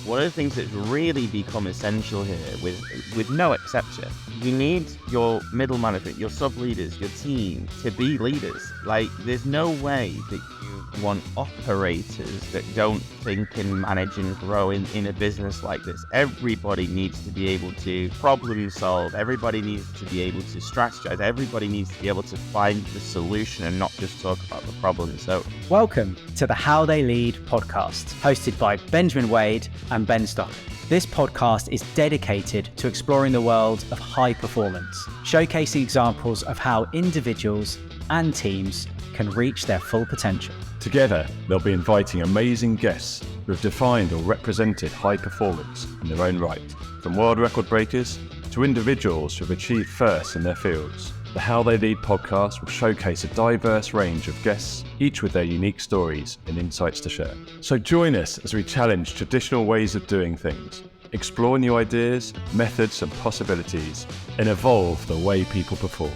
One of the things that's really become essential here, with no exception, you need your middle management, your sub-leaders, your team to be leaders. Like, there's no way that you want operators that don't think and manage and grow in a business like this. Everybody needs to be able to problem solve. Everybody needs to be able to strategize. Everybody needs to be able to find the solution and not just talk about the problem. So, welcome to the How They Lead podcast, hosted by Benjamin Wade and Ben Stock. This podcast is dedicated to exploring the world of high performance, showcasing examples of how individuals and teams can reach their full potential. Together, they'll be inviting amazing guests who have defined or represented high performance in their own right, from world record breakers to individuals who have achieved first in their fields. The How They Lead podcast will showcase a diverse range of guests, each with their unique stories and insights to share. So join us as we challenge traditional ways of doing things, explore new ideas, methods and possibilities, and evolve the way people perform.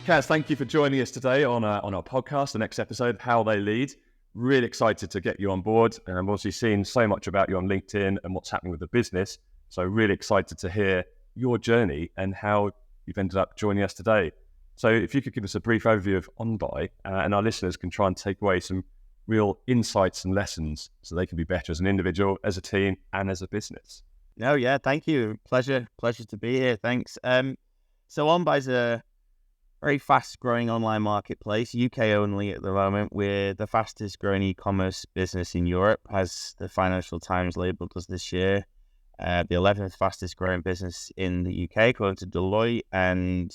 Cas, thank you for joining us today on our podcast, the next episode, How They Lead. Really excited to get you on board. And I've obviously seen so much about you on LinkedIn and what's happening with the business. So really excited to hear your journey and how you've ended up joining us today. So if you could give us a brief overview of OnBuy, and our listeners can try and take away some real insights and lessons so they can be better as an individual, as a team, and as a business. no, yeah, thank you. Pleasure to be here. Thanks. So OnBuy's a very fast-growing online marketplace, UK only at the moment. We're the fastest-growing e-commerce business in Europe, as the Financial Times labelled us this year. The 11th fastest-growing business in the UK, according to Deloitte, and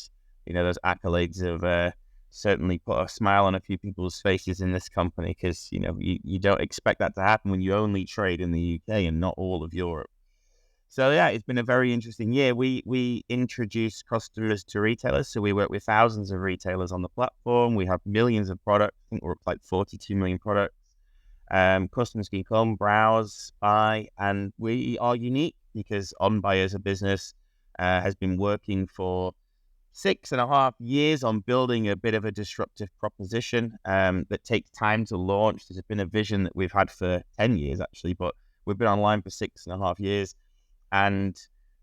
those accolades have certainly put a smile on a few people's faces in this company, because you don't expect that to happen when you only trade in the UK and not all of Europe. So yeah, it's been a very interesting year. We introduce customers to retailers, so we work with thousands of retailers on the platform. We have millions of products. I think we're up like 42 million products. Customers can come, browse, buy, and we are unique because OnBuy as a business has been working for 6.5 years on building a bit of a disruptive proposition that takes time to launch. There's been a vision that we've had for 10 years actually, but we've been online for 6.5 years. And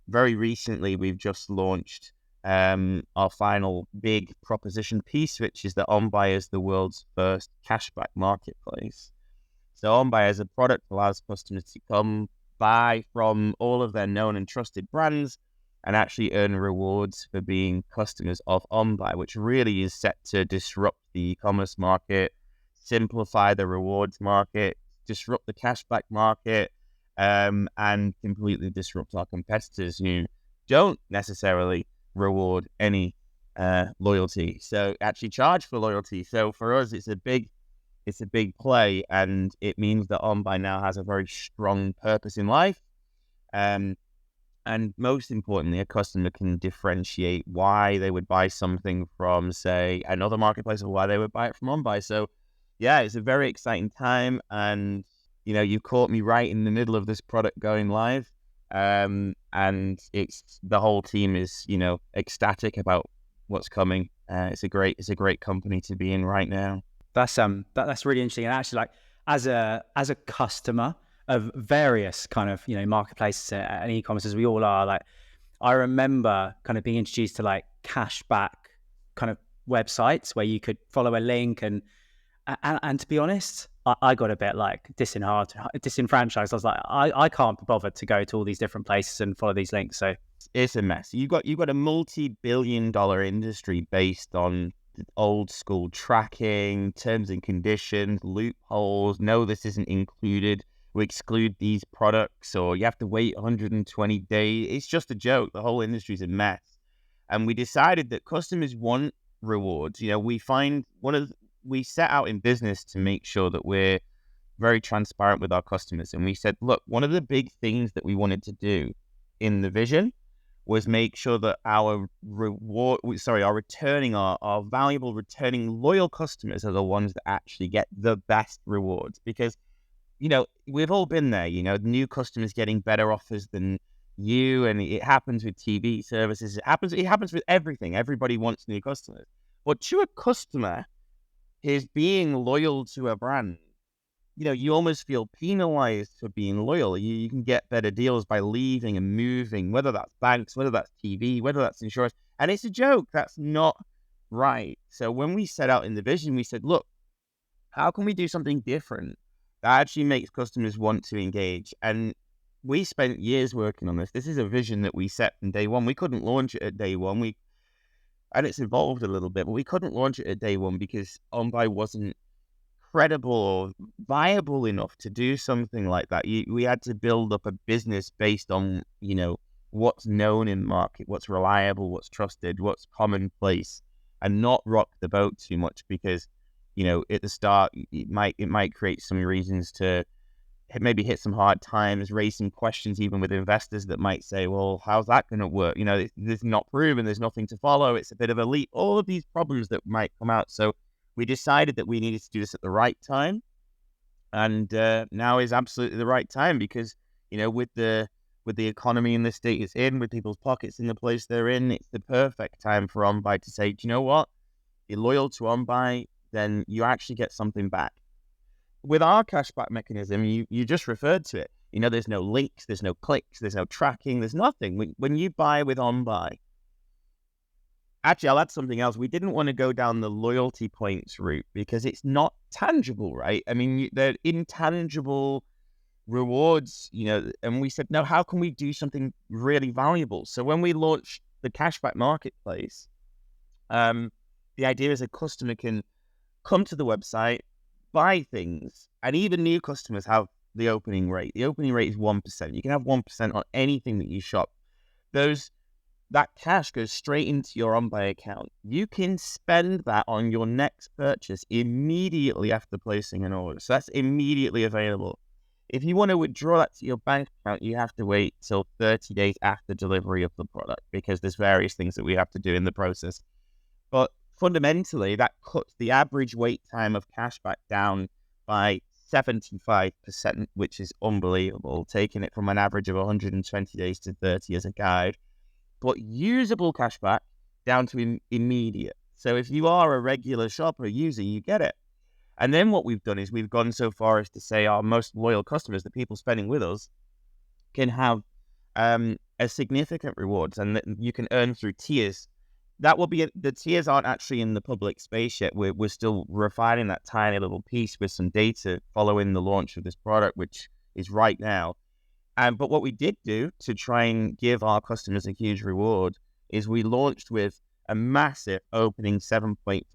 very recently, we've just launched our final big proposition piece, which is that OnBuy is the world's first cashback marketplace. So OnBuy as a product allows customers to come buy from all of their known and trusted brands and actually earn rewards for being customers of OnBuy, which really is set to disrupt the e-commerce market, simplify the rewards market, disrupt the cashback market, and completely disrupt our competitors who don't necessarily reward any loyalty. So actually charge for loyalty. So for us, it's a big play, and it means that OnBuy now has a very strong purpose in life. And most importantly, a customer can differentiate why they would buy something from, say, another marketplace or why they would buy it from OnBuy. So yeah, it's a very exciting time, and you caught me right in the middle of this product going live, and it's the whole team is ecstatic about what's coming. It's a great company to be in right now. That's really interesting. And actually, like as a customer of various kind of marketplaces and e-commerce, as we all are, like I remember kind of being introduced to like cashback kind of websites where you could follow a link, and to be honest, I got a bit like disenfranchised. I was like, I can't be bothered to go to all these different places and follow these links. So it's a mess. You've got a multi-billion-dollar industry based on old school tracking, terms and conditions, loopholes. No, this isn't included. We exclude these products, or you have to wait 120 days. It's just a joke. The whole industry's a mess. And we decided that customers want rewards. We set out in business to make sure that we're very transparent with our customers. And we said, look, one of the big things that we wanted to do in the vision was make sure that our valuable returning loyal customers are the ones that actually get the best rewards. Because, we've all been there, new customers getting better offers than you. And it happens with TV services. It happens with everything. Everybody wants new customers. But to a customer, is being loyal to a brand you almost feel penalized for being loyal. You can get better deals by leaving and moving, whether that's banks, whether that's TV, whether that's insurance. And it's a joke. That's not right. So when we set out in the vision, we said, look, how can we do something different that actually makes customers want to engage? And we spent years working on this. This is a vision that we set from day one. We couldn't launch it at day one. And it's evolved a little bit, but we couldn't launch it at day one because OnBuy wasn't credible or viable enough to do something like that. We had to build up a business based on, what's known in the market, what's reliable, what's trusted, what's commonplace, and not rock the boat too much because, at the start, it might create some reasons to maybe hit some hard times, raise some questions even with investors that might say, well, how's that going to work? This is not proven, there's nothing to follow, it's a bit of a leap, all of these problems that might come out. So we decided that we needed to do this at the right time. And now is absolutely the right time because, with the economy in the state it's in, with people's pockets in the place they're in, it's the perfect time for OnBuy to say, do you know what? You're loyal to OnBuy, then you actually get something back. With our cashback mechanism, you just referred to it. There's no links, there's no clicks, there's no tracking, there's nothing. When you buy with OnBuy, actually, I'll add something else. We didn't want to go down the loyalty points route because it's not tangible, right? I mean, they're intangible rewards, and we said, no, how can we do something really valuable? So when we launched the cashback marketplace, the idea is a customer can come to the website, buy things, and even new customers have the opening rate. The opening rate is 1%. You can have 1% on anything that you shop. That cash goes straight into your OnBuy account. You can spend that on your next purchase immediately after placing an order. So that's immediately available. If you want to withdraw that to your bank account, you have to wait till 30 days after delivery of the product because there's various things that we have to do in the process. But fundamentally, that cuts the average wait time of cashback down by 75%, which is unbelievable, taking it from an average of 120 days to 30 as a guide. But usable cashback down to immediate. So if you are a regular shopper user, you get it. And then what we've done is we've gone so far as to say our most loyal customers, the people spending with us, can have a significant rewards and that you can earn through tiers. That will be the tiers aren't actually in the public space yet. We're still refining that tiny little piece with some data following the launch of this product, which is right now. But what we did do to try and give our customers a huge reward is we launched with a massive opening 7.5%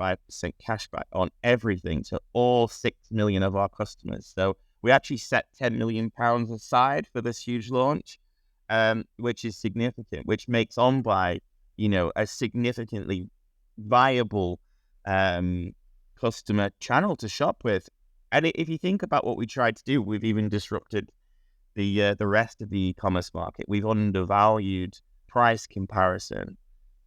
cashback on everything to all 6 million of our customers. So we actually set £10 million aside for this huge launch, which is significant, which makes OnBuy, a significantly viable customer channel to shop with. And if you think about what we tried to do, we've even disrupted the rest of the e-commerce market. We've undervalued price comparison.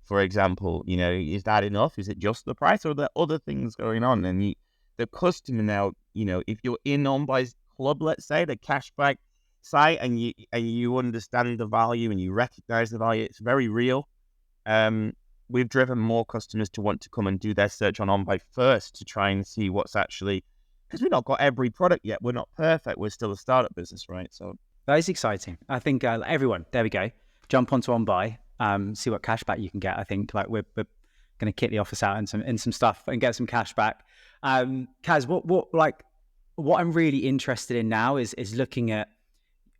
For example, is that enough? Is it just the price, or are there other things going on? And the customer now, if you're in OnBuy's club, let's say the cashback site, and you understand the value and you recognize the value, it's very real. We've driven more customers to want to come and do their search on OnBuy first to try and see what's actually, because we've not got every product yet. We're not perfect. We're still a startup business, right? So that is exciting. I think everyone, there we go, jump onto OnBuy, see what cashback you can get. I think we're going to kick the office out in some stuff and get some cashback. Cas, what I'm really interested in now is looking at,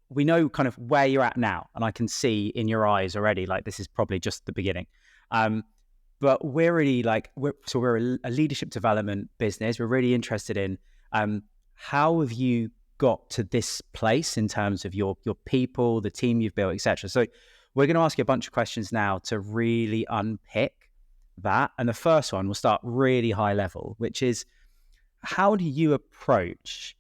we know kind of where you're at now, and I can see in your eyes already, this is probably just the beginning. But we're really we're a leadership development business. We're really interested in how have you got to this place in terms of your people, the team you've built, etc. So we're going to ask you a bunch of questions now to really unpick that. And the first one, we'll start really high level, which is, how do you approach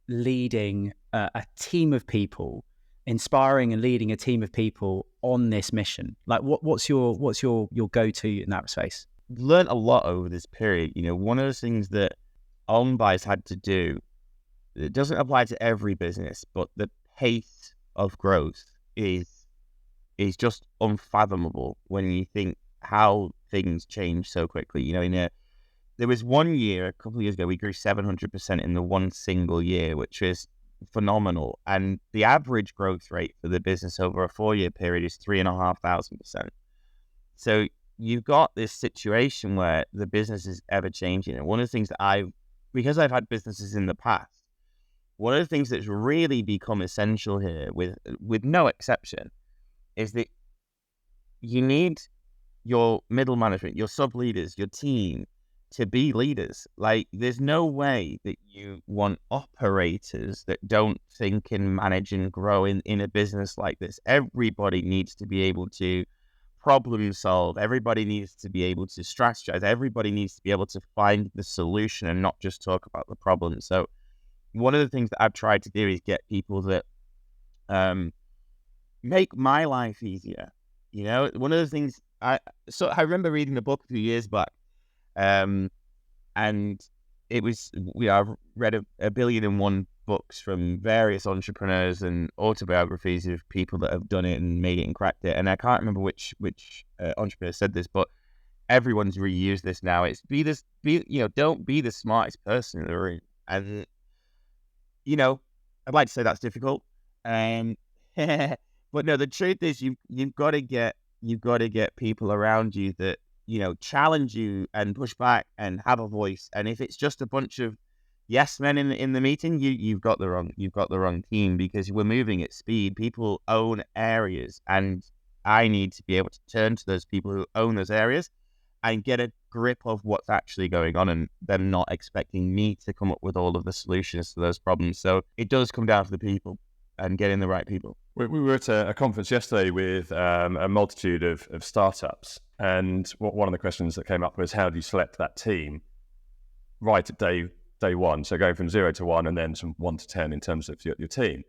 leading a team of people, inspiring and leading a team of people on this mission? What's your go-to in that space? Learned a lot over this period. One of the things that OnBuy's had to do, it doesn't apply to every business, but the pace of growth is just unfathomable when you think how things change so quickly. In there was one year, a couple of years ago, we grew 700% in the one single year, which is phenomenal. And the average growth rate for the business over a 4-year period is 3,500%. So you've got this situation where the business is ever changing. And one of the things that because I've had businesses in the past, one of the things that's really become essential here, with no exception, is that you need your middle management, your sub leaders, your team to be leaders. Like, there's no way that you want operators that don't think and manage and grow in a business like this. Everybody needs to be able to problem solve. Everybody needs to be able to strategize. Everybody needs to be able to find the solution and not just talk about the problem. So one of the things that I've tried to do is get people that make my life easier. You know, one of the things I remember reading a book a few years back, and it was, I've read a billion and one books from various entrepreneurs and autobiographies of people that have done it and made it and cracked it. And I can't remember which entrepreneur said this, but everyone's reused this now. It's don't be the smartest person in the room. And I'd like to say that's difficult. But no, the truth is you've got to get people around you that challenge you and push back and have a voice. And if it's just a bunch of yes men in the meeting, you've got the wrong team, because we're moving at speed. People own areas, and I need to be able to turn to those people who own those areas and get a grip of what's actually going on, and them not expecting me to come up with all of the solutions to those problems. So it does come down to the people and getting the right people. We were at a conference yesterday with a multitude of startups, and one of the questions that came up was, how do you select that team right at day one? So going from 0 to 1 and then from 1 to 10 in terms of your team.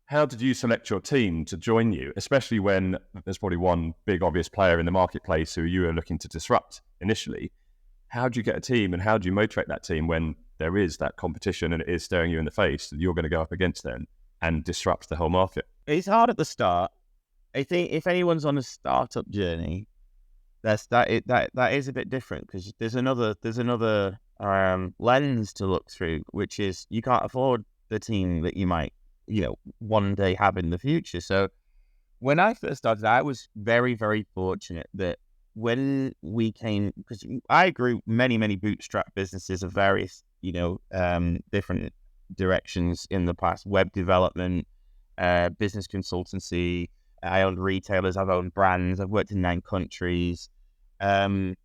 How did you select your team to join you, especially when there's probably one big obvious player in the marketplace who you are looking to disrupt initially? How do you get a team, and how do you motivate that team when there is that competition and it is staring you in the face that you're going to go up against them and disrupt the whole market? It's hard at the start. I think if anyone's on a startup journey, that is a bit different, because there's another lens to look through, which is you can't afford the team that you might one day have in the future. So when I first started, I was very, very fortunate that when we came, because I grew many bootstrap businesses of various different directions in the past: web development, business consultancy. I owned retailers, I've owned brands, I've worked in 9 countries. When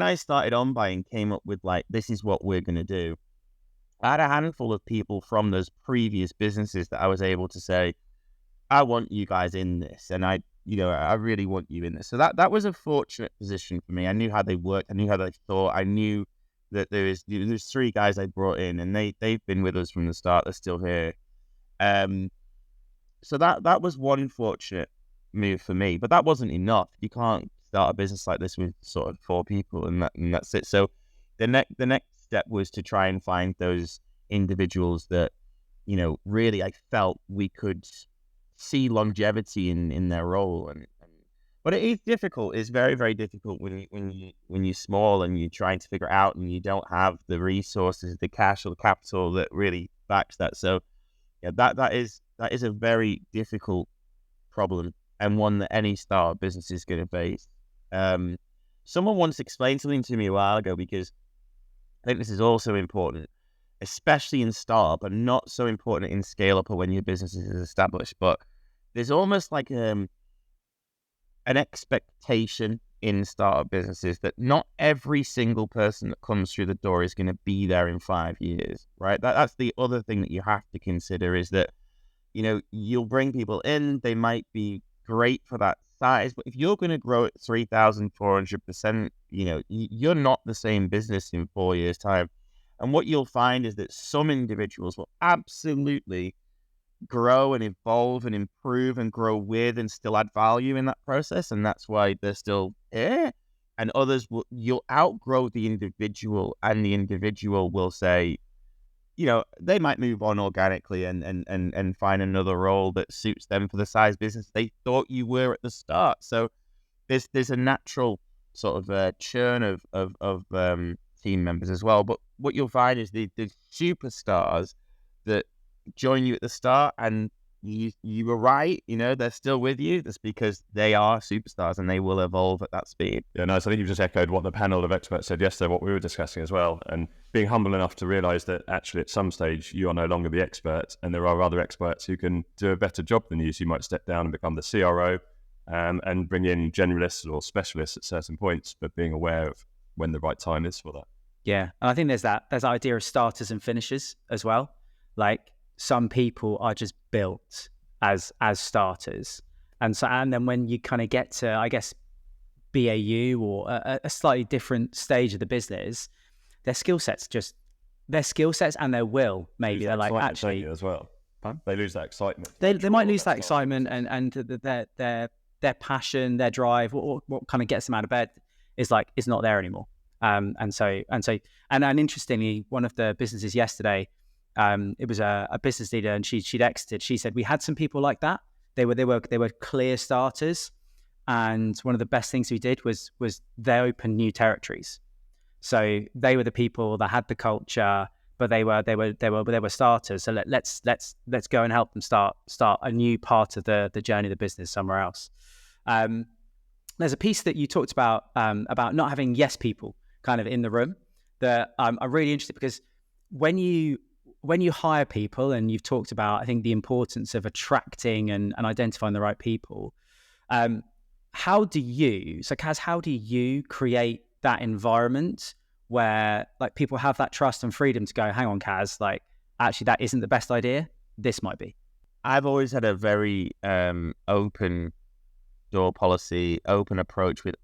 I started OnBuy and came up with this is what we're going to do, I had a handful of people from those previous businesses that I was able to say, I want you guys in this, and I really want you in this. So that was a fortunate position for me. I knew how they worked, I knew how they thought, I knew that there's 3 guys I brought in, and they've been with us from the start. They're still here. So that was one fortunate move for me, but that wasn't enough. You can't start a business like this with sort of 4 people and that's it. So the next step was to try and find those individuals that really I felt we could see longevity in their role. But it is difficult. It's very, very difficult when you're small and you're trying to figure it out and you don't have the resources, the cash or the capital that really backs that. So yeah, that is a very difficult problem, and one that any startup business is going to face. Someone once explained something to me a while ago, because I think this is also important, especially in startup, and not so important in scale up or when your business is established. But there's almost like an expectation in startup businesses that not every single person that comes through the door is going to be there in 5 years, right? That's the other thing that you have to consider, is that you'll bring people in, they might be great for that size, but if you're going to grow at 3,400%, you're not the same business in 4 years' time. And what you'll find is that some individuals will absolutely grow and evolve and improve and grow with and still add value in that process, and that's why they're still here. And others you'll outgrow the individual, and the individual will say, they might move on organically and find another role that suits them for the size business they thought you were at the start. So there's a natural sort of churn of team members as well. But what you'll find is the superstars that join you at the start, and you were right, they're still with you. That's because they are superstars and they will evolve at that speed. Yeah, nice. I think you've just echoed what the panel of experts said yesterday, what we were discussing as well, and being humble enough to realise that actually at some stage you are no longer the expert, and there are other experts who can do a better job than you. So you might step down and become the CRO, and bring in generalists or specialists at certain points, but being aware of when the right time is for that. Yeah, and I think there's that idea of starters and finishers as well. Like, some people are just built as starters, and then when you kind of get to, I guess, BAU or a slightly different stage of the business, their skill sets and their will, maybe they're like, actually as well. They lose that excitement. They might lose that excitement and their passion, their drive, what kind of gets them out of bed is not there anymore. And interestingly, one of the businesses yesterday, it was a business leader, and she'd exited. She said, we had some people like that. They were clear starters, and one of the best things we did was they opened new territories. So they were the people that had the culture, but they were starters. So let's go and help them start a new part of the journey of the business somewhere else. There's a piece that you talked about not having yes people kind of in the room that I'm really interested, because when you hire people, and you've talked about, I think, the importance of attracting and identifying the right people, Cas, how do you create that environment where people have that trust and freedom to go, hang on, Cas, actually that isn't the best idea, this might be? I've always had a very open door policy, open approach with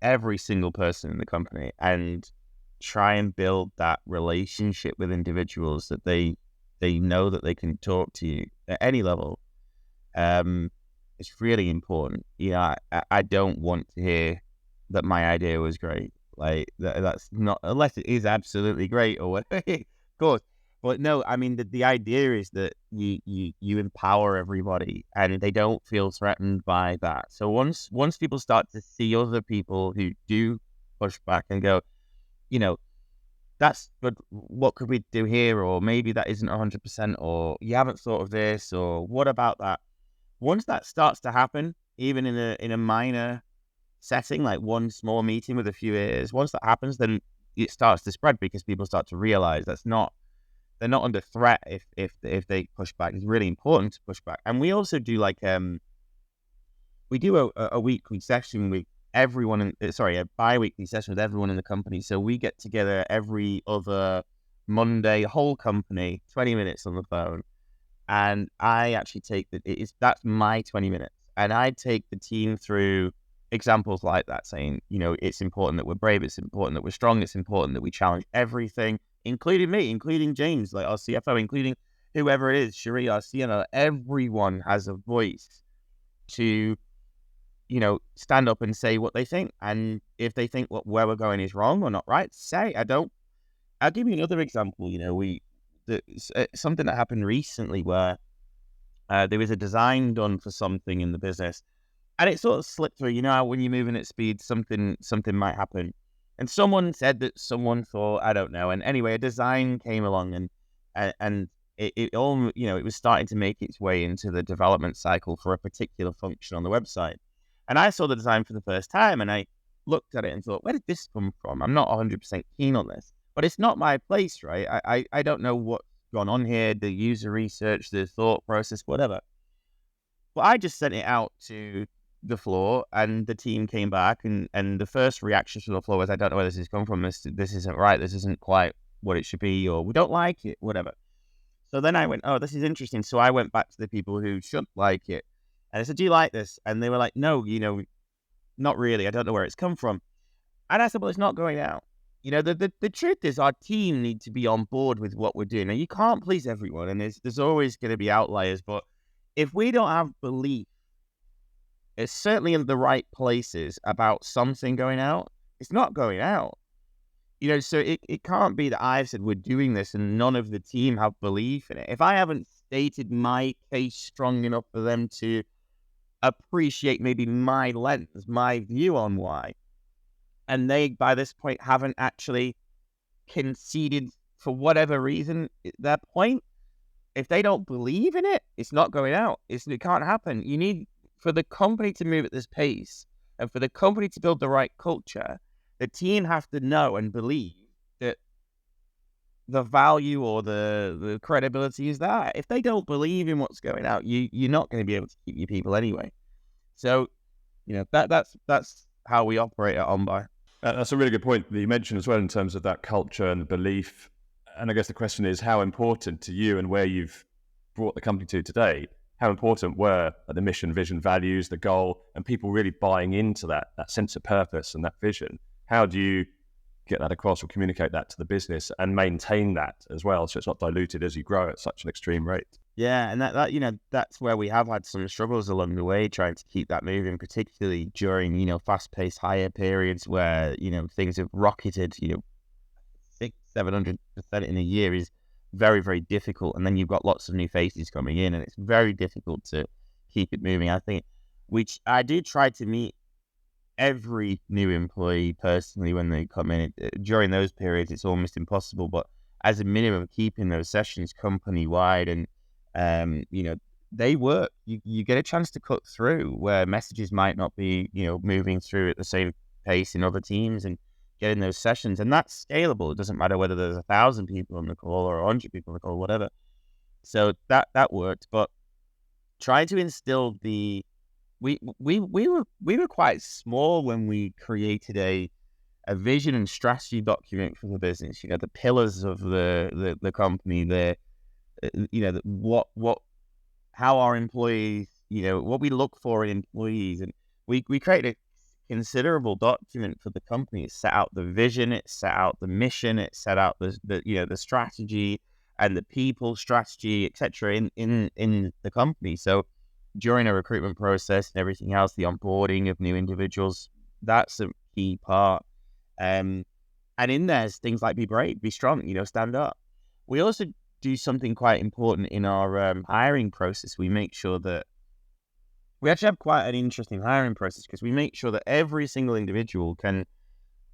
every single person in the company, and try and build that relationship with individuals that they know that they can talk to you at any level. It's really important. I don't want to hear that my idea was great. That's not, unless it is absolutely great or whatever, of course. But no, I mean, the idea is that you empower everybody and they don't feel threatened by that. So once people start to see other people who do push back and go, that's good, what could we do here? Or maybe that isn't 100%, or you haven't thought of this, or what about that? Once that starts to happen, even in a minor setting, like one small meeting with a few ears, once that happens, then it starts to spread, because people start to realize they're not under threat if they push back. It's really important to push back. And we also do we do a weekly session with everyone a bi-weekly session with everyone in the company. So we get together every other Monday, whole company, 20 minutes on the phone, and I actually take that's my 20 minutes, and I take the team through examples like that, saying, it's important that we're brave, it's important that we're strong, it's important that we challenge everything, including me, including James, our CFO, including whoever it is, Cherie, our CNO. Everyone has a voice to stand up and say what they think. And if they think where we're going is wrong or not right, say. I'll give you another example. Something that happened recently where there was a design done for something in the business, and it sort of slipped through. How when you're moving at speed, something might happen. And someone said that someone thought, I don't know. And anyway, a design came along, and it all, it was starting to make its way into the development cycle for a particular function on the website. And I saw the design for the first time, and I looked at it and thought, where did this come from? I'm not 100% keen on this, but it's not my place, right? I don't know what's gone on here, the user research, the thought process, whatever. But I just sent it out to the floor, and the team came back, and the first reaction from the floor was, I don't know where this has come from. This isn't right. This isn't quite what it should be, or we don't like it, whatever. So then I went, oh, this is interesting. So I went back to the people who should like it, and I said, do you like this? And they were like, no, not really. I don't know where it's come from. And I said, well, it's not going out. The truth is, our team need to be on board with what we're doing. Now, you can't please everyone, and there's always going to be outliers. But if we don't have belief, it's certainly in the right places about something going out, it's not going out. So it can't be that I've said we're doing this and none of the team have belief in it. If I haven't stated my case strong enough for them to appreciate maybe my lens, my view on why, and they by this point haven't actually conceded for whatever reason their point, if they don't believe in it, it's not going out. It can't happen. You need, for the company to move at this pace and for the company to build the right culture, the team have to know and believe that the value or the credibility is there. If they don't believe in what's going out, you're not going to be able to keep your people anyway. So, that's how we operate at OnBuy. That's a really good point that you mentioned as well in terms of that culture and the belief. And I guess the question is, how important to you and where you've brought the company to today, how important were the mission, vision, values, the goal, and people really buying into that sense of purpose and that vision? How do you get that across or communicate that to the business and maintain that as well, so it's not diluted as you grow at such an extreme rate? Yeah, and that that's where we have had some struggles along the way, trying to keep that moving, particularly during fast-paced hire periods where things have rocketed 600-700% in a year is very, very difficult, and then you've got lots of new faces coming in, and it's very difficult to keep it moving. I think I do try to meet every new employee personally when they come in. During those periods, it's almost impossible, but as a minimum, keeping those sessions company-wide and they work. You get a chance to cut through where messages might not be, moving through at the same pace in other teams, and getting those sessions. And that's scalable. It doesn't matter whether there's 1,000 people on the call or 100 people on the call, whatever. So that worked. But trying to instill we were quite small when we created a vision and strategy document for the business. The pillars of the company, how our employees, what we look for in employees, and we created a considerable document for the company. It set out the vision, it set out the mission, it set out the strategy and the people strategy, etc. in the company. So during a recruitment process and everything else, the onboarding of new individuals, that's a key part. And in there's things like be brave, be strong, stand up. We also do something quite important in our hiring process. We make sure that we actually have quite an interesting hiring process, because we make sure that every single individual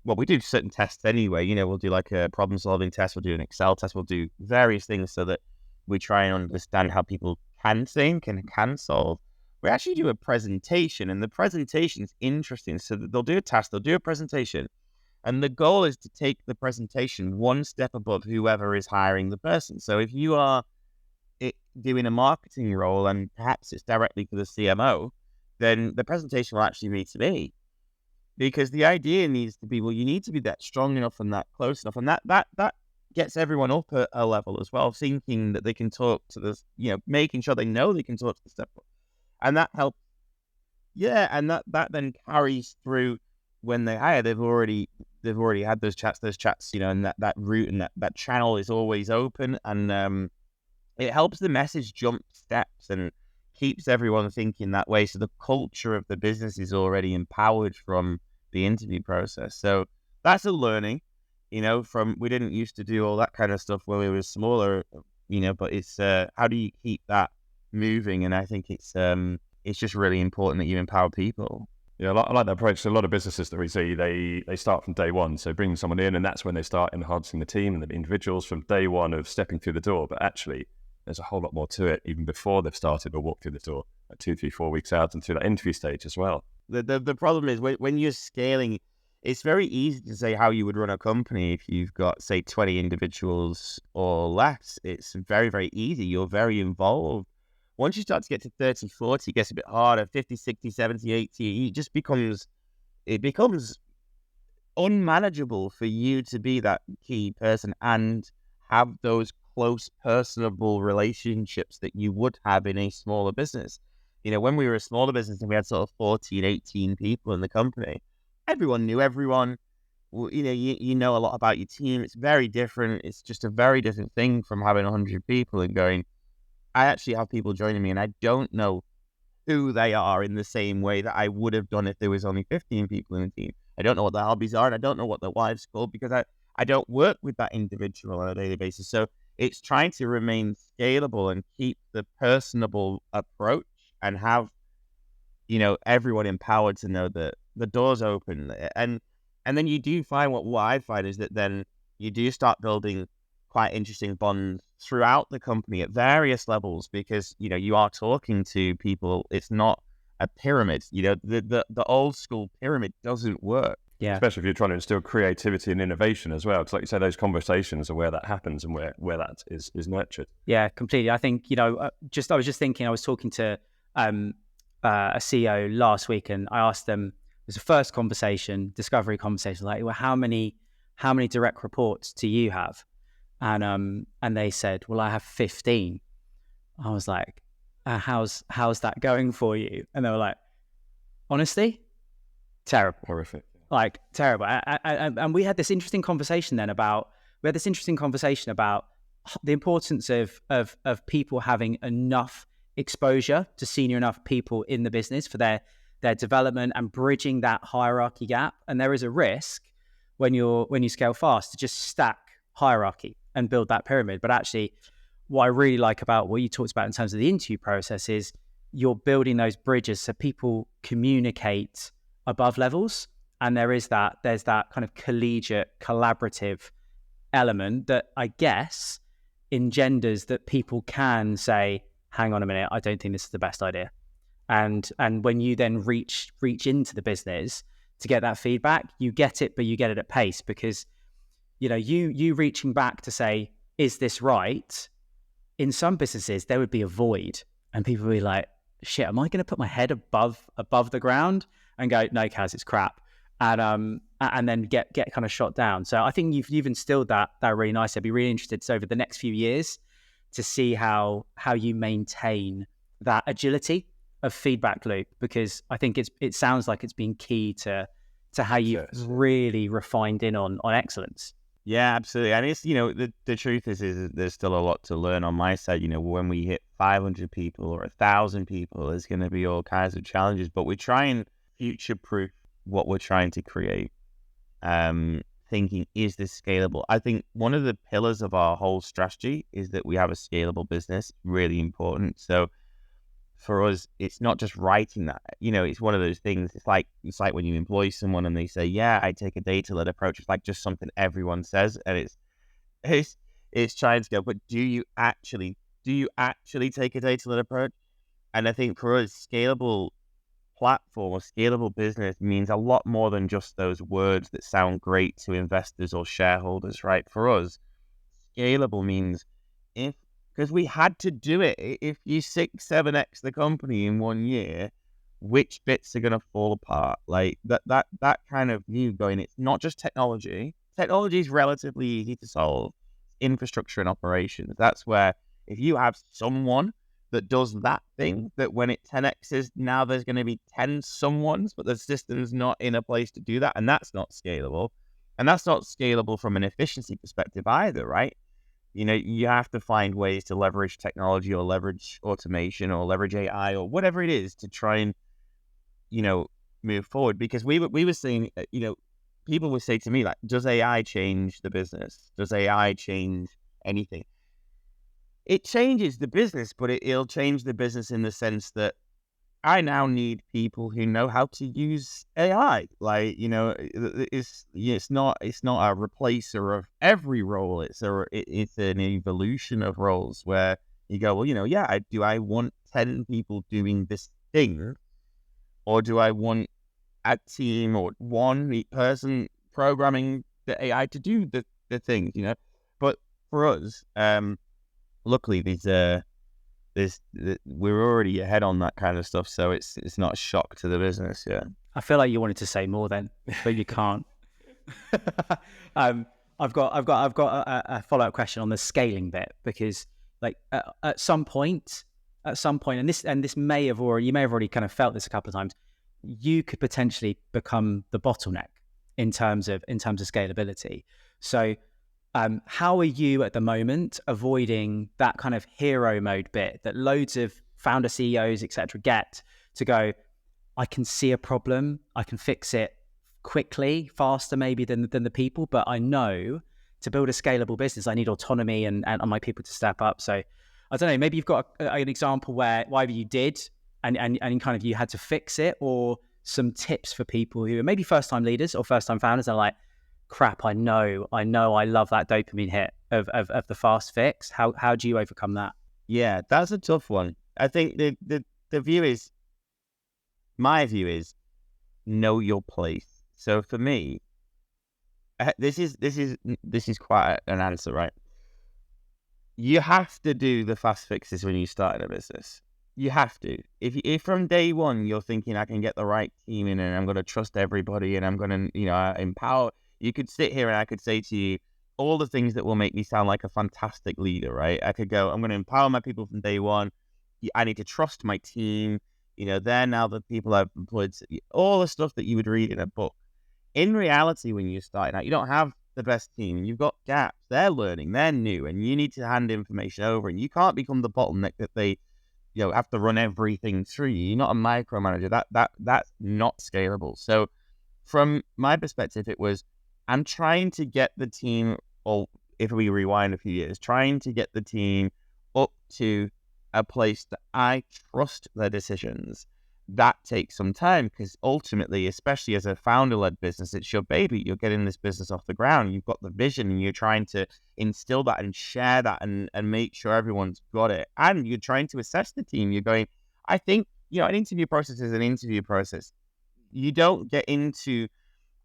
we do certain tests anyway. We'll do like a problem solving test, we'll do an Excel test, we'll do various things so that we try and understand how people can think and can solve. We actually do a presentation, and the presentation is interesting. So that they'll do a task, they'll do a presentation, and the goal is to take the presentation one step above whoever is hiring the person. So if you are doing a marketing role and perhaps it's directly for the CMO, then the presentation will actually need to be, because the idea needs to be, you need to be that strong enough and that close enough, and that gets everyone up a level as well, thinking that they can talk to this, making sure they know they can talk to the step up. And that helps. Yeah, and that then carries through when they hire. They've already had those chats, and that route and that channel is always open, and it helps the message jump steps and keeps everyone thinking that way. So the culture of the business is already empowered from the interview process. So that's a learning, from, we didn't used to do all that kind of stuff when we were smaller, but it's how do you keep that moving? And I think it's just really important that you empower people. Yeah, I like that approach. So a lot of businesses that we see, they start from day one. So bringing someone in, and that's when they start enhancing the team and the individuals from day one of stepping through the door. But actually, there's a whole lot more to it even before they've started or walked through the door, like 2, 3, 4 weeks out, and through that interview stage as well. The problem is when you're scaling, it's very easy to say how you would run a company if you've got, say, 20 individuals or less. It's very, very easy. You're very involved. Once you start to get to 30, 40, it gets a bit harder. 50, 60, 70, 80, it becomes unmanageable for you to be that key person and have those close, personable relationships that you would have in a smaller business. When we were a smaller business and we had sort of 14, 18 people in the company, everyone knew everyone. You know a lot about your team. It's very different. It's just a very different thing from having 100 people and going, I actually have people joining me and I don't know who they are in the same way that I would have done if there was only 15 people in the team. I don't know what their hobbies are, and I don't know what their wives called, because I don't work with that individual on a daily basis. So it's trying to remain scalable and keep the personable approach and have, everyone empowered to know that the door's open. And And then you do find what I find is that then you do start building quite interesting bonds throughout the company at various levels, because, you know, you are talking to people. It's not a pyramid. You know, the old school pyramid doesn't work. Yeah. Especially if you're trying to instill creativity and innovation as well. Because like you say, those conversations are where that happens and where that is nurtured. Yeah, completely. I think, you know, I was just thinking, I was talking to a CEO last week, and I asked them, it was a first conversation, discovery conversation, like, well, how many direct reports do you have? And they said, well, I have 15. I was like, how's that going for you? And they were like, honestly, terrible. Horrific. Like terrible. And we had this interesting conversation then about the importance of people having enough exposure to senior enough people in the business for their development and bridging that hierarchy gap. And there is a risk when you scale fast to just stack hierarchy and build that pyramid. But actually, what I really like about what you talked about in terms of the interview process is you're building those bridges so people communicate above levels. And there's that kind of collegiate, collaborative element that I guess engenders that people can say, hang on a minute, I don't think this is the best idea. And when you then reach into the business to get that feedback, you get it, but you get it at pace, because, you know, you reaching back to say, is this right? In some businesses, there would be a void, and people would be like, shit, am I going to put my head above the ground and go, no, Cas, it's crap. And then get kind of shot down. So I think you've instilled that really nicely. I'd be really interested over the next few years to see how you maintain that agility of feedback loop, because I think it sounds like it's been key to how you've really refined in on excellence. Yeah, absolutely. And it's, you know, the truth is there's still a lot to learn on my side. You know, when we hit 500 people or 1,000 people, there's going to be all kinds of challenges, but we're trying future-proof what we're trying to create. Thinking, is this scalable? I think one of the pillars of our whole strategy is that we have a scalable business, really important. So for us, it's not just writing that, you know, it's one of those things. It's like when you employ someone and they say, yeah, I take a data-led approach. It's like just something everyone says, and it's trying to go, but do you actually take a data-led approach? And I think for us, scalable platform or scalable business means a lot more than just those words that sound great to investors or shareholders, right? For us, scalable means because we had to do it. If you 6-7x the company in 1 year, which bits are going to fall apart? Like that kind of view going, it's not just technology. Technology is relatively easy to solve. Infrastructure and operations. That's where if you have someone that does that thing, that when it 10x's, now there's going to be 10 someones, but the system's not in a place to do that. And that's not scalable. And that's not scalable from an efficiency perspective either, right? You know, you have to find ways to leverage technology or leverage automation or leverage AI or whatever it is to try and, you know, move forward. Because we were saying, you know, people would say to me, like, does AI change the business? Does AI change anything? It changes the business, but it'll change the business in the sense that I now need people who know how to use AI. Like, you know, it's not a replacer of every role. It's an evolution of roles where you go, well, you know, yeah, do I want 10 people doing this thing, or do I want a team or one person programming the AI to do the things, you know? But for us, luckily, we're already ahead on that kind of stuff, so it's not a shock to the business. Yeah, I feel like you wanted to say more then, but you can't. I've got a follow up question on the scaling bit, because like at some point, and this may have already kind of felt this a couple of times. You could potentially become the bottleneck in terms of scalability. So. How are you at the moment avoiding that kind of hero mode bit that loads of founder CEOs, etc., get to go, I can see a problem, I can fix it quickly, faster maybe than the people, but I know to build a scalable business, I need autonomy and my people to step up. So I don't know, maybe you've got an example where either you did and kind of you had to fix it, or some tips for people who are maybe first-time leaders or first-time founders are like, crap, I know, I love that dopamine hit of the fast fix. How do you overcome that? Yeah, that's a tough one. I think the view is, my view is, know your place. So for me, this is quite an answer, right? You have to do the fast fixes when you start in a business. You have to. If from day one you're thinking I can get the right team in and I'm going to trust everybody and I'm going to, empower. You could sit here and I could say to you all the things that will make me sound like a fantastic leader, right? I could go, I'm going to empower my people from day one. I need to trust my team. They're now the people I've employed. All the stuff that you would read in a book. In reality, when you're starting out, you don't have the best team. You've got gaps. They're learning. They're new, and you need to hand information over. And you can't become the bottleneck that they, have to run everything through you. You're not a micromanager. That's not scalable. So, from my perspective, it was, I'm trying to get the team, or if we rewind a few years, trying to get the team up to a place that I trust their decisions. That takes some time because ultimately, especially as a founder-led business, it's your baby. You're getting this business off the ground. You've got the vision and you're trying to instill that and share that and make sure everyone's got it. And you're trying to assess the team. You're going, I think, an interview process is an interview process. You don't get into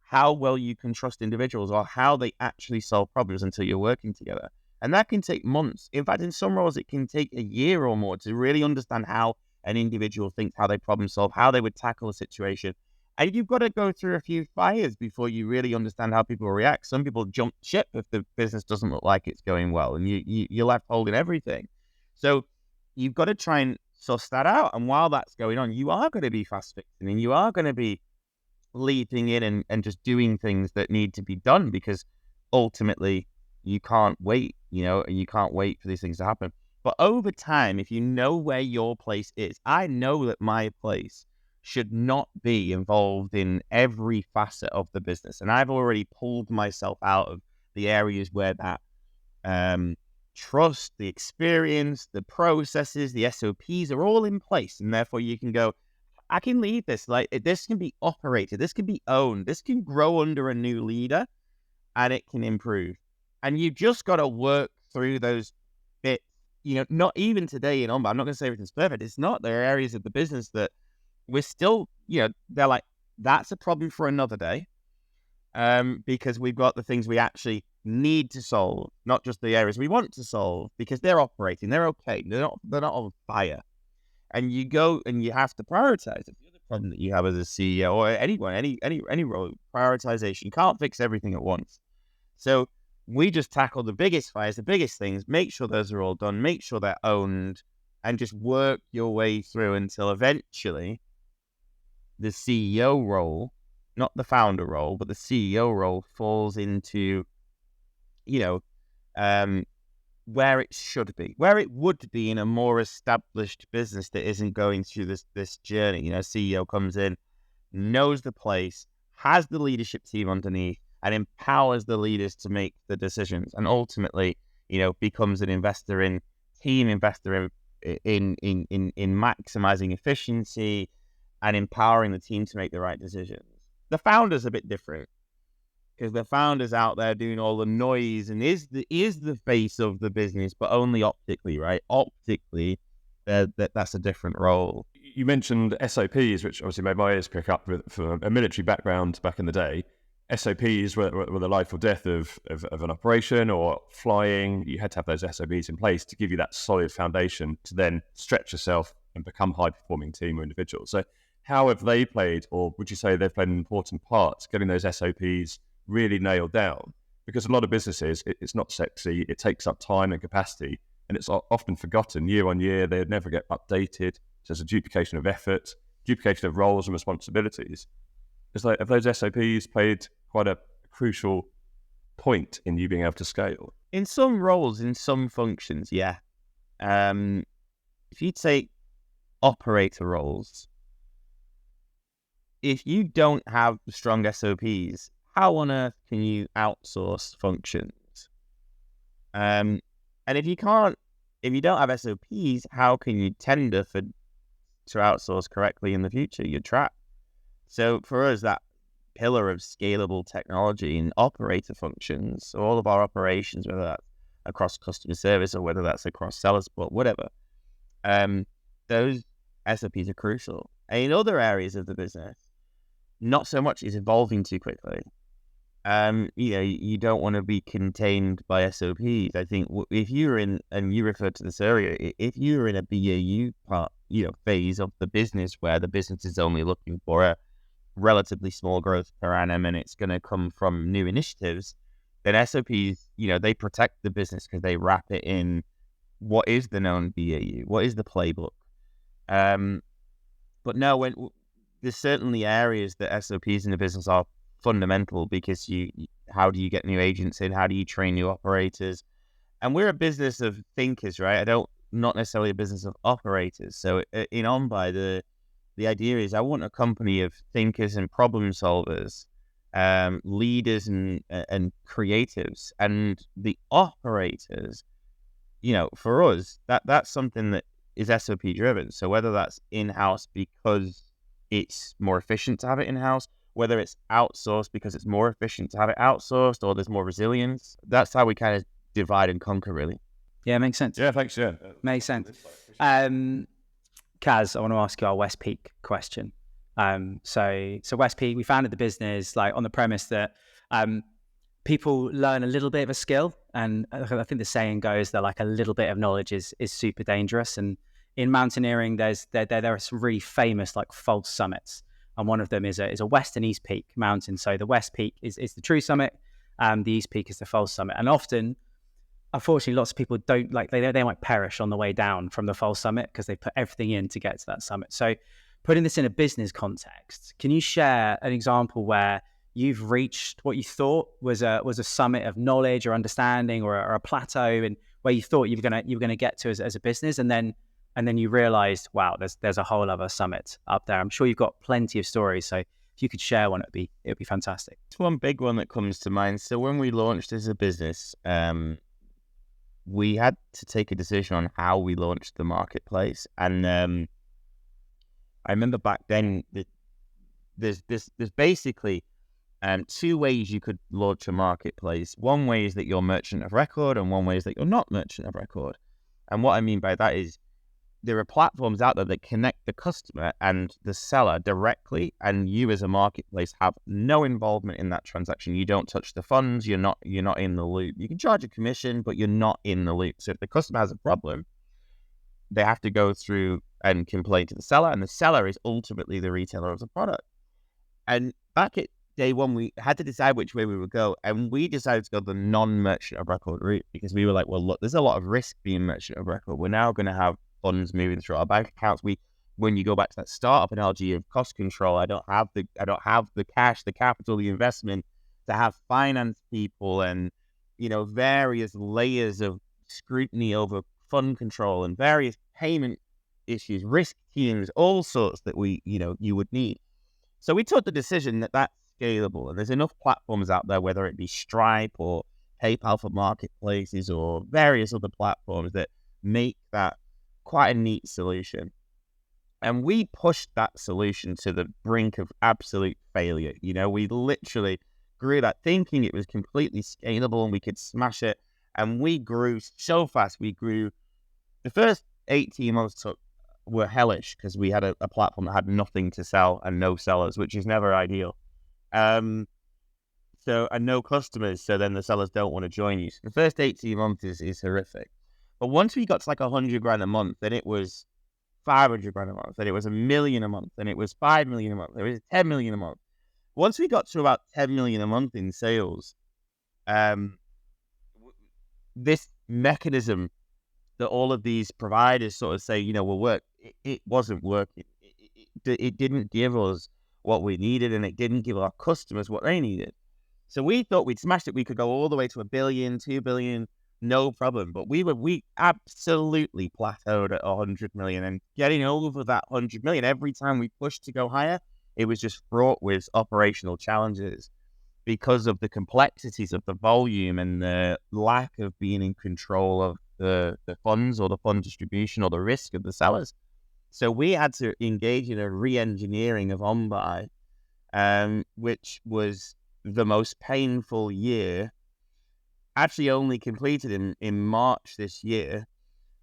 how well you can trust individuals or how they actually solve problems until you're working together. And that can take months. In fact, in some roles, it can take a year or more to really understand how an individual thinks, how they problem solve, how they would tackle a situation. And you've got to go through a few fires before you really understand how people react. Some people jump ship if the business doesn't look like it's going well, and you're left holding everything. So you've got to try and suss that out. And while that's going on, you are going to be fast fixing and you are going to be leaping in and just doing things that need to be done because ultimately you can't wait, you can't wait for these things to happen. But over time, if you know where your place is, I know that my place should not be involved in every facet of the business. And I've already pulled myself out of the areas where that trust, the experience, the processes, the SOPs are all in place. And therefore you can go, I can lead this. Like, this can be operated. This can be owned. This can grow under a new leader and it can improve. And you just got to work through those bits. Not even today in OnBuy, I'm not going to say everything's perfect. It's not. There are areas of the business that we're still, they're like, that's a problem for another day. Because we've got the things we actually need to solve, not just the areas we want to solve, because they're operating, they're okay, they're not on fire. And you go and you have to prioritize. It's the other problem that you have as a CEO or anyone, any role, prioritization. You can't fix everything at once. So we just tackle the biggest fires, the biggest things, make sure those are all done, make sure they're owned, and just work your way through until eventually the CEO role, not the founder role, but the CEO role falls into, where it should be, where it would be in a more established business that isn't going through this journey. CEO comes in, knows the place, has the leadership team underneath, and empowers the leaders to make the decisions, and ultimately, becomes an investor in maximizing efficiency and empowering the team to make the right decisions. The founder's a bit different because the founder's out there doing all the noise and is the face of the business, but only optically, right? Optically, that's a different role. You mentioned SOPs, which obviously made my ears prick up from a military background back in the day. SOPs were the life or death of an operation or flying. You had to have those SOPs in place to give you that solid foundation to then stretch yourself and become a high-performing team or individual. So how have they played, or would you say they've played an important part getting those SOPs really nailed down? Because a lot of businesses, it's not sexy, it takes up time and capacity, and it's often forgotten year on year. They never get updated. So there's a duplication of effort, duplication of roles and responsibilities. It's like, have those SOPs played quite a crucial point in you being able to scale? In some roles, in some functions, yeah. If you take operator roles, if you don't have strong SOPs, how on earth can you outsource functions? And if you don't have SOPs, how can you tender to outsource correctly in the future? You're trapped. So for us, that pillar of scalable technology and operator functions, so all of our operations, whether that's across customer service or whether that's across seller support, whatever, those SOPs are crucial. And in other areas of the business, not so much, is evolving too quickly. You don't want to be contained by SOPs. I think if you're in, and you referred to this earlier, if you're in a BAU part, phase of the business where the business is only looking for a relatively small growth per annum and it's going to come from new initiatives, then SOPs, they protect the business because they wrap it in what is the known BAU, what is the playbook. But no, there's certainly areas that SOPs in the business are fundamental, because how do you get new agents in? How do you train new operators? And we're a business of thinkers, right? Not necessarily a business of operators. So in OnBuy, the idea is I want a company of thinkers and problem solvers, leaders and creatives, and the operators. For us, that's something that is SOP driven. So whether that's in-house because it's more efficient to have it in-house, whether it's outsourced because it's more efficient to have it outsourced, or there's more resilience, that's how we kind of divide and conquer, really. Yeah, makes sense. Yeah, thanks. Yeah, makes sense. Cas, I want to ask you our West Peak question. So West Peak, we founded the business like on the premise that people learn a little bit of a skill, and I think the saying goes that like a little bit of knowledge is super dangerous. And in mountaineering, there are some really famous like false summits, and one of them is a West and East Peak mountain. So the West Peak is the true summit, the East Peak is the false summit. And often, unfortunately, lots of people don't like they might perish on the way down from the false summit because they put everything in to get to that summit. So putting this in a business context, can you share an example where you've reached what you thought was a summit of knowledge or understanding, or a plateau, and where you thought you were gonna get to as a business, and then you realized, wow, there's a whole other summit up there? I'm sure you've got plenty of stories, so if you could share one, it'd be fantastic. It's one big one that comes to mind. So when we launched as a business, we had to take a decision on how we launched the marketplace, and I remember back then that there's basically two ways you could launch a marketplace. One way is that you're merchant of record, and one way is that you're not merchant of record. And what I mean by that is there are platforms out there that connect the customer and the seller directly, and you as a marketplace have no involvement in that transaction. You don't touch the funds. You're not in the loop. You can charge a commission, but you're not in the loop. So if the customer has a problem, they have to go through and complain to the seller, and the seller is ultimately the retailer of the product. And back at day one, we had to decide which way we would go, and we decided to go the non-merchant of record route, because we were like, well, look, there's a lot of risk being merchant of record. We're now going to have funds moving through our bank accounts. When you go back to that startup analogy of cost control, I don't have the cash, the capital, the investment to have finance people and various layers of scrutiny over fund control and various payment issues, risk teams, all sorts that you would need. So we took the decision that that's scalable, and there's enough platforms out there, whether it be Stripe or PayPal for marketplaces or various other platforms, that make that quite a neat solution. And we pushed that solution to the brink of absolute failure. We literally grew that thinking it was completely scalable and we could smash it. And we grew so fast. The first 18 months were hellish because we had a platform that had nothing to sell and no sellers, which is never ideal. And no customers. So then the sellers don't want to join you. So the first 18 months is horrific. But once we got to like $100,000 a month, then it was $500,000 a month, then it was $1 million a month, then it was $5 million a month, it was $10 million a month. Once we got to about $10 million a month in sales, this mechanism that all of these providers sort of say, will work, it wasn't working. It didn't give us what we needed, and it didn't give our customers what they needed. So we thought we'd smashed it. We could go all the way to $1 billion, $2 billion, no problem. But we absolutely plateaued at 100 million, and getting over that 100 million, every time we pushed to go higher, it was just fraught with operational challenges because of the complexities of the volume and the lack of being in control of the funds or the fund distribution or the risk of the sellers. So we had to engage in a re-engineering of OnBuy which was the most painful year, actually only completed in March this year.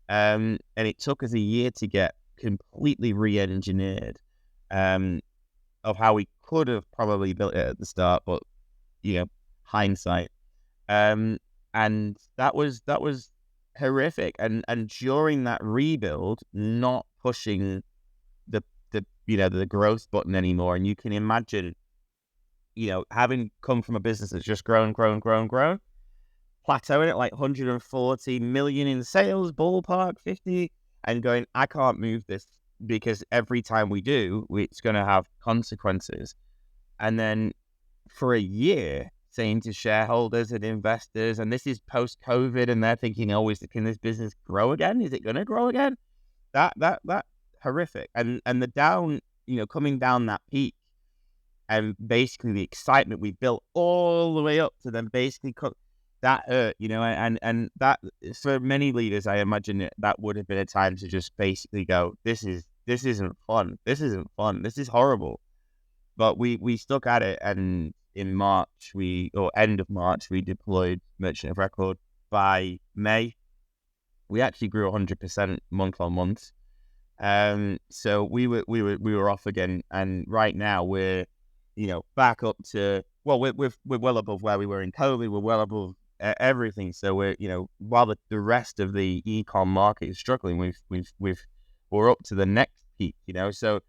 And it took us a year to get completely re-engineered of how we could have probably built it at the start, but hindsight. And that was horrific. And during that rebuild, not pushing the growth button anymore. And you can imagine, having come from a business that's just grown, plateauing at like 140 million in sales, ballpark 50, and going, I can't move this because every time we do, it's going to have consequences. And then for a year, saying to shareholders and investors, and this is post-COVID, and they're thinking, can this business grow again? Is it going to grow again? That horrific. And the down, coming down that peak, and basically the excitement we built all the way up to then basically that hurt, and that for many leaders, I imagine that would have been a time to just basically go, this isn't fun. This is horrible. But we stuck at it, and in March, end of March, we deployed Merchant of Record. By May, we actually grew 100% month on month. So we were off again, and right now we're back up to, well, we're well above where we were in COVID. We're well above everything. So we're while the rest of the e-com market is struggling, we're up to the next peak. So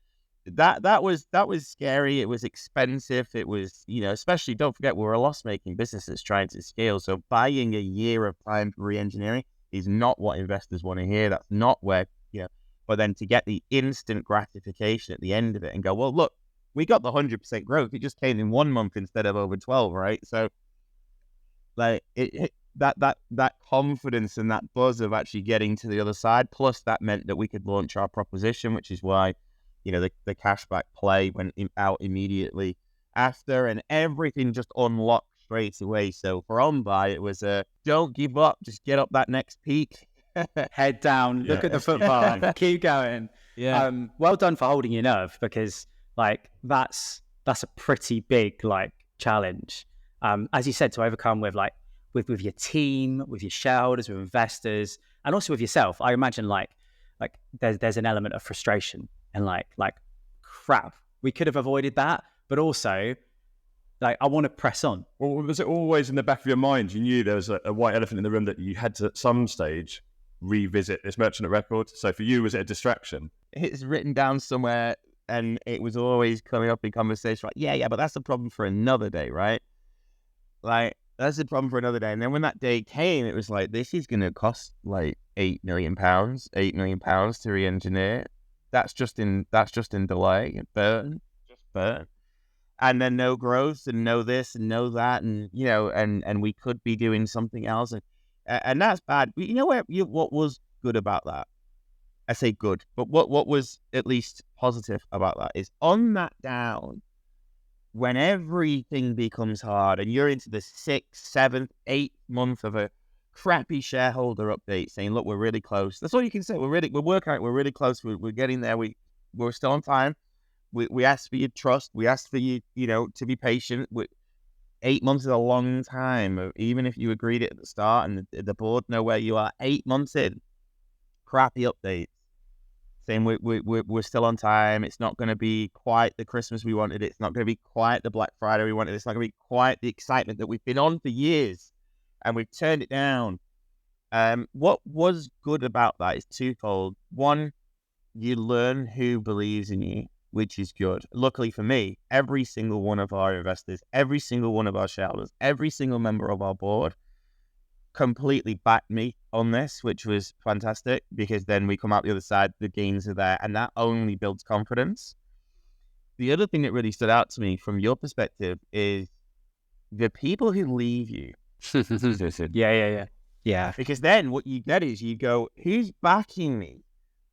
that was scary. It was expensive. It was especially, don't forget, we're a loss-making businesses trying to scale. So buying a year of time for re-engineering is not what investors want to hear. That's not where But then to get the instant gratification at the end of it and go, well, look, we got the 100% growth. It just came in 1 month instead of over 12, right? So like that confidence and that buzz of actually getting to the other side, plus that meant that we could launch our proposition, which is why the cashback play went out immediately after, and everything just unlocked straight away. So for OnBuy, it was don't give up, just get up that next peak. Head down, look at the footpath, keep going. Yeah. Well done for holding your nerve, because like that's a pretty big challenge. As you said, to overcome with your team, with your shareholders, with investors, and also with yourself. I imagine like there's an element of frustration and like crap, we could have avoided that, but also I want to press on. Well, was it always in the back of your mind? You knew there was a white elephant in the room that you had to at some stage revisit this Merchant of Record. So for you, was it a distraction? It's written down somewhere, and it was always coming up in conversation. Like, but that's a problem for another day, right? Like, that's the problem for another day. And then when that day came, it was like, this is going to cost like £8 million to re-engineer. That's just in delay, burn. And then no growth, and no this and no that, and and we could be doing something else, and that's bad. But what was good about that? I say good, but what was at least positive about that is on that down, when everything becomes hard and you're into the 6th, 7th, 8th month of a crappy shareholder update saying, look, we're really close. That's all you can say. We're working out. We're really close. We're getting there. We're still on time. We asked for your trust. We asked for you, to be patient. 8 months is a long time. Even if you agreed it at the start and the board know where you are, 8 months in, crappy updates. Saying we're still on time. It's not going to be quite the Christmas we wanted. It's not going to be quite the Black Friday we wanted. It's not going to be quite the excitement that we've been on for years, and we've turned it down. What was good about that is twofold. One, you learn who believes in you, which is good. Luckily for me, every single one of our investors, every single one of our shareholders, every single member of our board completely backed me on this, which was fantastic, because then we come out the other side, the gains are there, and that only builds confidence. The other thing that really stood out to me from your perspective is the people who leave you. Yeah. Because then what you get is you go, who's backing me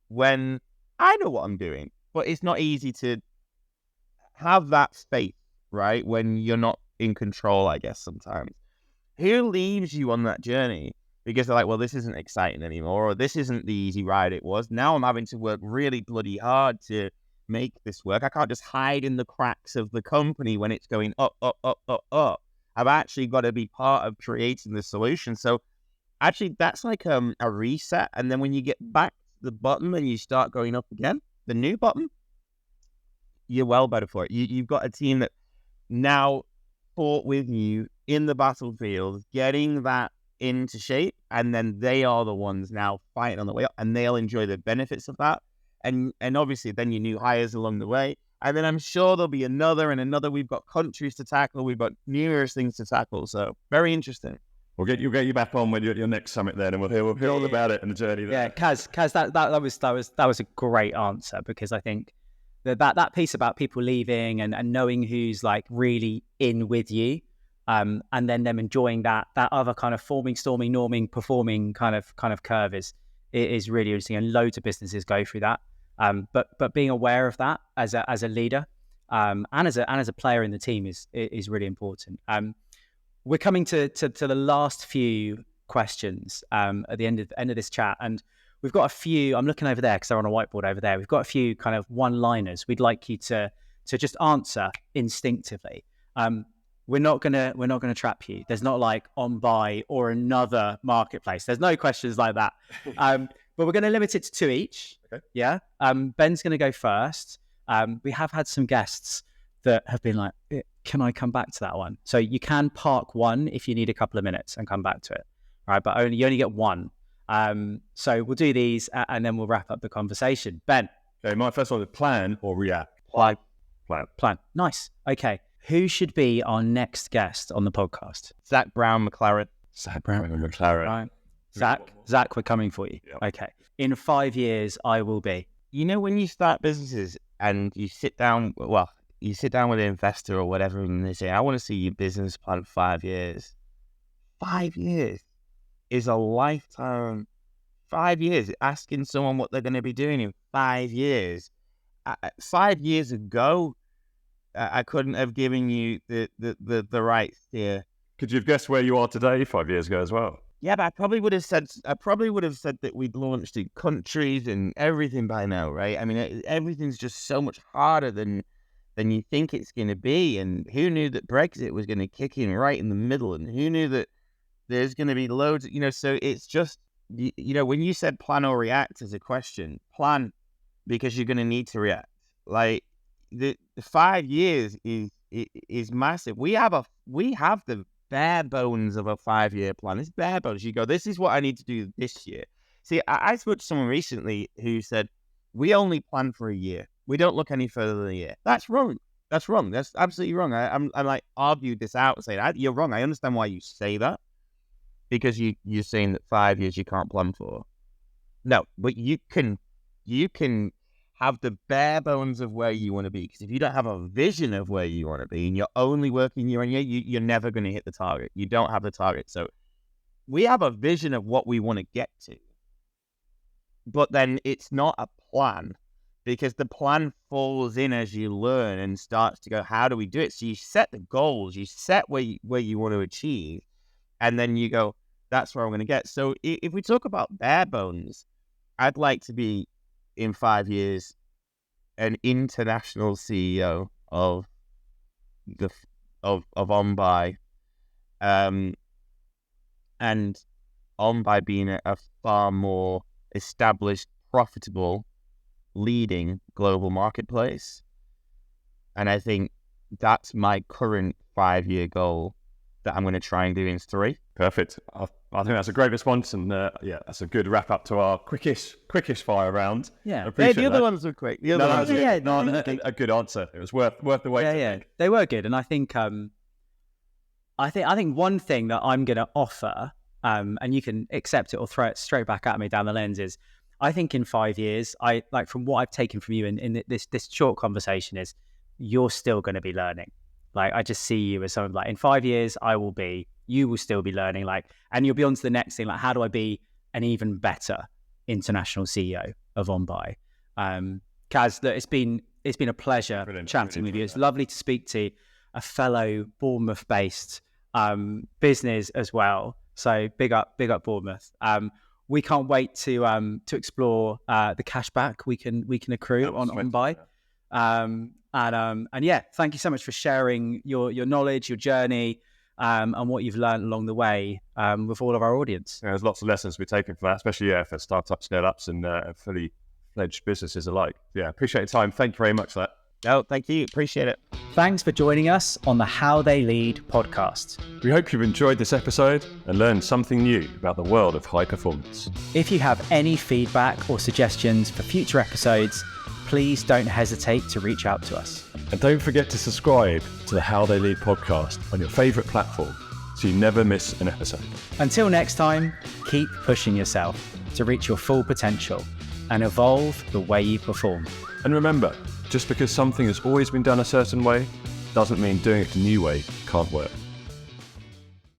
when I know what I'm doing? But it's not easy to have that faith, right? When you're not in control, I guess, sometimes. Who leaves you on that journey? Because they're like, well, this isn't exciting anymore, or this isn't the easy ride it was. Now I'm having to work really bloody hard to make this work. I can't just hide in the cracks of the company when it's going up, up, up, up, up. I've actually got to be part of creating the solution. So actually, that's like a reset. And then when you get back to the bottom and you start going up again, the new bottom, you're well better for it. You've got a team that now fought with you in the battlefield, getting that into shape, and then they are the ones now fighting on the way up, and they'll enjoy the benefits of that. And obviously, then your new hires along the way. And then I'm sure there'll be another and another. We've got countries to tackle. We've got numerous things to tackle. So very interesting. We'll get you back on when you're at your next summit then, and we'll hear all about it and the journey there. Yeah, Cas, that was a great answer, because I think that piece about people leaving and knowing who's like really in with you, and then them enjoying that other kind of forming, storming, norming, performing kind of curve is really interesting, and loads of businesses go through that. But being aware of that as a leader, and as a player in the team is really important. We're coming to the last few questions at the end of this chat, and we've got a few. I'm looking over there because they're on a whiteboard over there. We've got a few kind of one-liners we'd like you to just answer instinctively. We're not gonna trap you. There's not like OnBuy or another marketplace. There's no questions like that. But we're going to limit it to 2 each. Okay. Yeah. Ben's going to go first. We have had some guests that have been like, can I come back to that one? So you can park one if you need a couple of minutes and come back to it. All right. But you only get one. So we'll do these and then we'll wrap up the conversation. Ben. Okay, my first one is plan or react. Plan. Nice. Okay. Who should be our next guest on the podcast? Zach Brown McLaren. Right. Zach, we're coming for you. Yep. Okay. In 5 years, I will be. You know, when you start businesses and you sit down with an investor or whatever, and they say, I want to see your business plan for 5 years. 5 years is a lifetime. 5 years, asking someone what they're going to be doing in 5 years. 5 years ago, I couldn't have given you the right steer. Could you have guessed where you are today 5 years ago as well? Yeah, but I probably would have said that we'd launched in countries and everything by now, right? I mean, everything's just so much harder than you think it's going to be. And who knew that Brexit was going to kick in right in the middle? And who knew that there's going to be loads, so it's just, when you said plan or react as a question, plan, because you're going to need to react. Like the 5 years is massive. We have the bare bones of a 5-year plan. It's bare bones. You go, this is what I need to do this year. See, I spoke to someone recently who said, we only plan for a year. We don't look any further than a year. That's wrong. That's absolutely wrong. I'm like argued this out and saying, you're wrong. I understand why you say that, because you're saying that 5 years you can't plan for. No, but you can have the bare bones of where you want to be. Because if you don't have a vision of where you want to be and you're only working year on year, you're never going to hit the target. You don't have the target. So we have a vision of what we want to get to. But then it's not a plan, because the plan falls in as you learn and starts to go, how do we do it? So you set the goals, you set where you want to achieve, and then you go, that's where I'm going to get. So if we talk about bare bones, I'd like to be, in 5 years, an international CEO of OnBuy, and OnBuy being a far more established, profitable, leading global marketplace. And I think that's my current 5-year goal that I'm going to try and do in 3. Perfect. I think that's a great response, and that's a good wrap up to our quickish fire round. Yeah, the other ones were quick. The other ones, a good answer. It was worth the wait. Yeah, they were good, and I think I think one thing that I'm going to offer, and you can accept it or throw it straight back at me down the lens, is I think in 5 years, I like from what I've taken from you in this short conversation is you're still going to be learning. Like I just see you as someone like in 5 years, you will still be learning, like, and you'll be on to the next thing. Like, how do I be an even better international CEO of OnBuy? Cas, look, it's been a pleasure chatting with you. It's lovely to speak to a fellow Bournemouth-based business as well. So big up Bournemouth. We can't wait to explore the cashback we can accrue on OnBuy. And yeah, thank you so much for sharing your knowledge, your journey, and what you've learned along the way with all of our audience. There's lots of lessons we're taking from that, especially for startups, scale-ups, and fully fledged businesses alike. Yeah, appreciate your time. Thank you very much for that. No, thank you. Appreciate it. Thanks for joining us on the How They Lead podcast. We hope you've enjoyed this episode and learned something new about the world of high performance. If you have any feedback or suggestions for future episodes, please don't hesitate to reach out to us. And don't forget to subscribe to the How They Lead podcast on your favourite platform so you never miss an episode. Until next time, keep pushing yourself to reach your full potential and evolve the way you perform. And remember, just because something has always been done a certain way doesn't mean doing it a new way can't work.